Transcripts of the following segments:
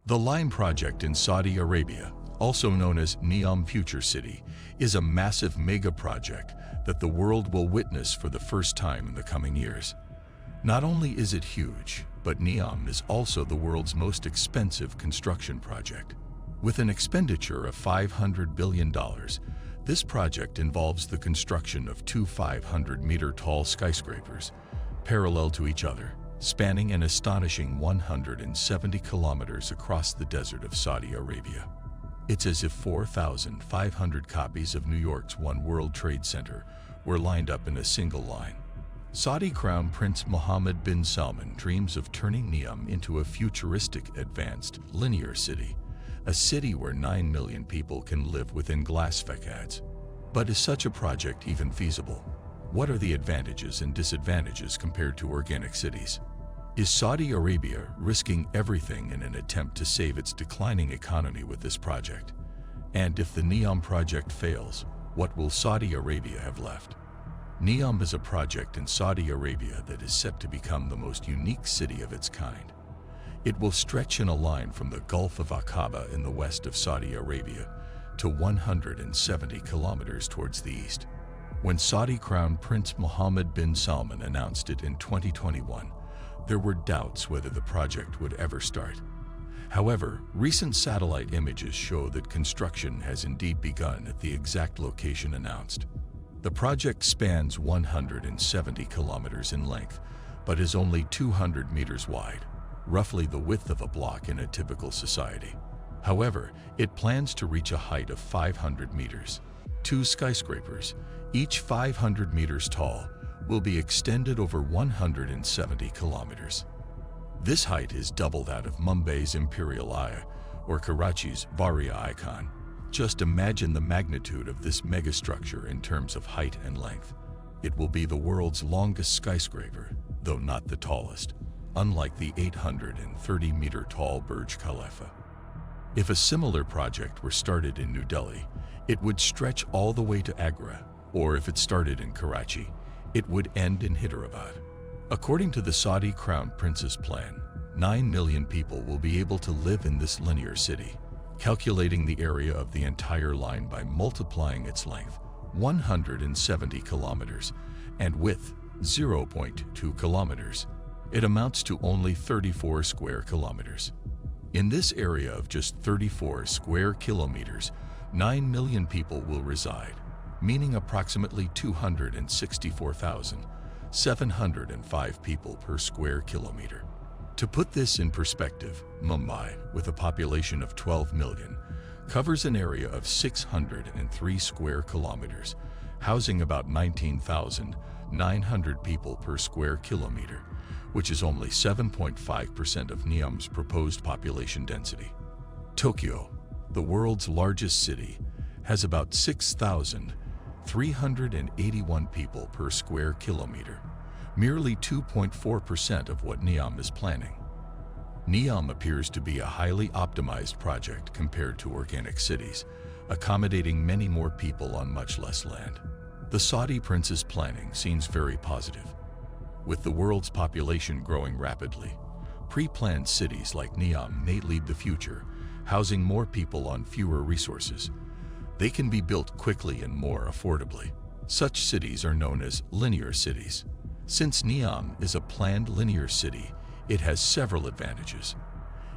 The Line project in Saudi Arabia, also known as NEOM Future City, is a massive mega project that the world will witness for the first time in the coming years. Not only is it huge, but NEOM is also the world's most expensive construction project. With an expenditure of $500 billion, this project involves the construction of two 500-meter-tall skyscrapers, parallel to each other, spanning an astonishing 170 kilometers across the desert of Saudi Arabia. It's as if 4,500 copies of New York's One World Trade Center were lined up in a single line. Saudi Crown Prince Mohammed bin Salman dreams of turning NEOM into a futuristic, advanced, linear city, a city where 9 million people can live within glass facades. But is such a project even feasible? What are the advantages and disadvantages compared to organic cities? Is Saudi Arabia risking everything in an attempt to save its declining economy with this project? And if the NEOM project fails, what will Saudi Arabia have left? NEOM is a project in Saudi Arabia that is set to become the most unique city of its kind. It will stretch in a line from the Gulf of Aqaba in the west of Saudi Arabia to 170 kilometers towards the east. When Saudi Crown Prince Mohammed bin Salman announced it in 2021, there were doubts whether the project would ever start. However, recent satellite images show that construction has indeed begun at the exact location announced. The project spans 170 kilometers in length, but is only 200 meters wide, roughly the width of a block in a typical society. However, it plans to reach a height of 500 meters. Two skyscrapers, each 500 meters tall, will be extended over 170 kilometers. This height is double that of Mumbai's Imperial Eye or Karachi's Baria Icon. Just imagine the magnitude of this megastructure in terms of height and length. It will be the world's longest skyscraper, though not the tallest, unlike the 830-meter-tall Burj Khalifa. If a similar project were started in New Delhi, it would stretch all the way to Agra, or if it started in Karachi, it would end in Hyderabad. According to the Saudi Crown Prince's plan, 9 million people will be able to live in this linear city, calculating the area of the entire line by multiplying its length, 170 kilometers, and width, 0.2 kilometers. It amounts to only 34 square kilometers. In this area of just 34 square kilometers, 9 million people will reside, meaning approximately 264,705 people per square kilometer. To put this in perspective, Mumbai, with a population of 12 million, covers an area of 603 square kilometers, housing about 19,900 people per square kilometer, which is only 7.5% of NEOM's proposed population density. Tokyo, the world's largest city, has about 6,381 people per square kilometer, merely 2.4% of what NEOM is planning. NEOM appears to be a highly optimized project compared to organic cities, accommodating many more people on much less land. The Saudi prince's planning seems very positive. With the world's population growing rapidly, pre-planned cities like NEOM may lead the future, housing more people on fewer resources. They can be built quickly and more affordably. Such cities are known as linear cities. Since NEOM is a planned linear city, it has several advantages.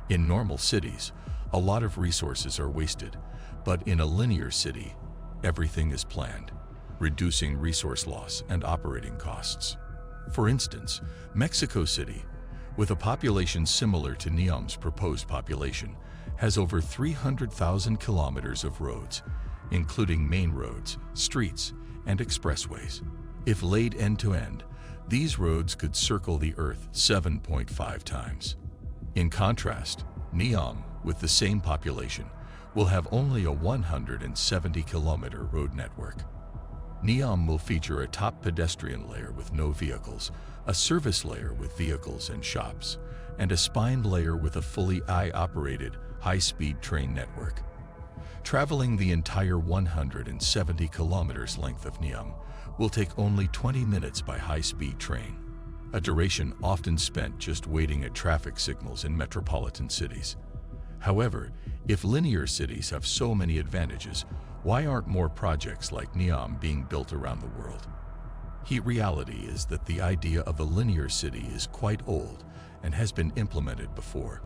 In normal cities, a lot of resources are wasted, but in a linear city, everything is planned, reducing resource loss and operating costs. For instance, Mexico City, with a population similar to NEOM's proposed population, has over 300,000 kilometers of roads, including main roads, streets, and expressways. If laid end-to-end, these roads could circle the Earth 7.5 times. In contrast, NEOM, with the same population, will have only a 170-kilometer road network. NEOM will feature a top pedestrian layer with no vehicles, a service layer with vehicles and shops, and a spine layer with a fully AI-operated, high-speed train network. Traveling the entire 170 kilometers length of NEOM will take only 20 minutes by high-speed train, a duration often spent just waiting at traffic signals in metropolitan cities. However, if linear cities have so many advantages, why aren't more projects like NEOM being built around the world? The reality is that the idea of a linear city is quite old and has been implemented before,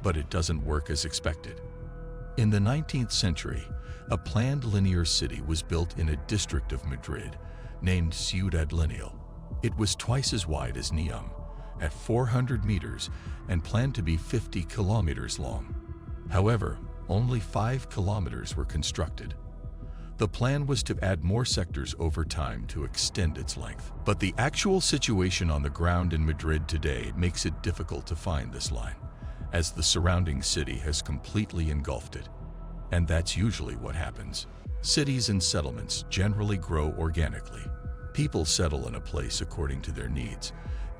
but it doesn't work as expected. In the 19th century, a planned linear city was built in a district of Madrid named Ciudad Lineal. It was twice as wide as NEOM, at 400 meters, and planned to be 50 kilometers long. However, only 5 kilometers were constructed. The plan was to add more sectors over time to extend its length. But the actual situation on the ground in Madrid today makes it difficult to find this line, as the surrounding city has completely engulfed it. And that's usually what happens. Cities and settlements generally grow organically. People settle in a place according to their needs,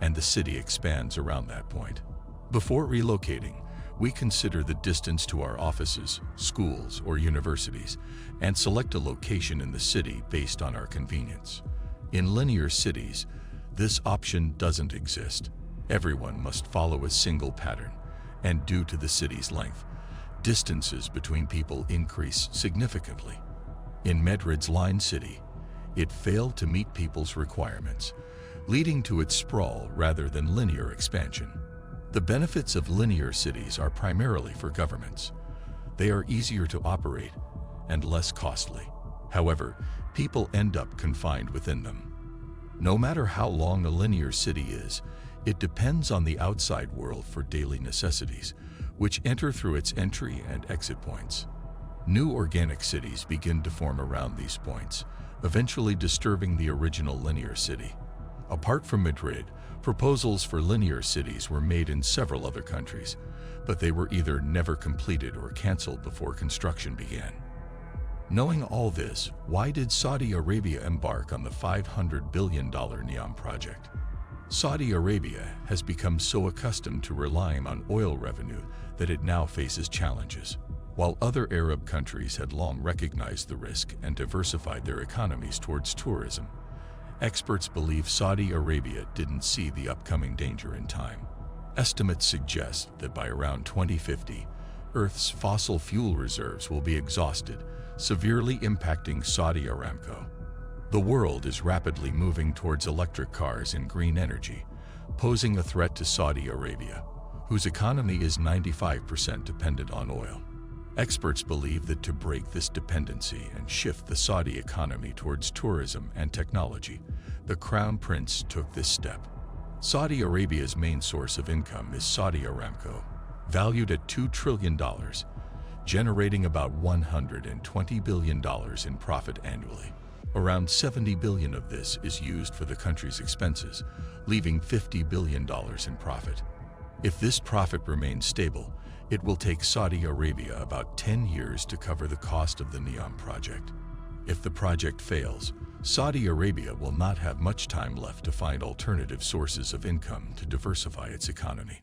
and the city expands around that point. Before relocating, we consider the distance to our offices, schools, or universities, and select a location in the city based on our convenience. In linear cities, this option doesn't exist. Everyone must follow a single pattern, and due to the city's length, distances between people increase significantly. In Madrid's Line City, it failed to meet people's requirements, leading to its sprawl rather than linear expansion. The benefits of linear cities are primarily for governments. They are easier to operate and less costly. However, people end up confined within them. No matter how long a linear city is, it depends on the outside world for daily necessities, which enter through its entry and exit points. New organic cities begin to form around these points, eventually disturbing the original linear city. Apart from Madrid, proposals for linear cities were made in several other countries, but they were either never completed or canceled before construction began. Knowing all this, why did Saudi Arabia embark on the $500 billion NEOM project? Saudi Arabia has become so accustomed to relying on oil revenue that it now faces challenges. While other Arab countries had long recognized the risk and diversified their economies towards tourism, experts believe Saudi Arabia didn't see the upcoming danger in time. Estimates suggest that by around 2050, Earth's fossil fuel reserves will be exhausted, severely impacting Saudi Aramco. The world is rapidly moving towards electric cars and green energy, posing a threat to Saudi Arabia, whose economy is 95% dependent on oil. Experts believe that to break this dependency and shift the Saudi economy towards tourism and technology, the Crown Prince took this step. Saudi Arabia's main source of income is Saudi Aramco, valued at $2 trillion, generating about $120 billion in profit annually. Around $70 billion of this is used for the country's expenses, leaving $50 billion in profit. If this profit remains stable, it will take Saudi Arabia about 10 years to cover the cost of the NEOM project. If the project fails, Saudi Arabia will not have much time left to find alternative sources of income to diversify its economy.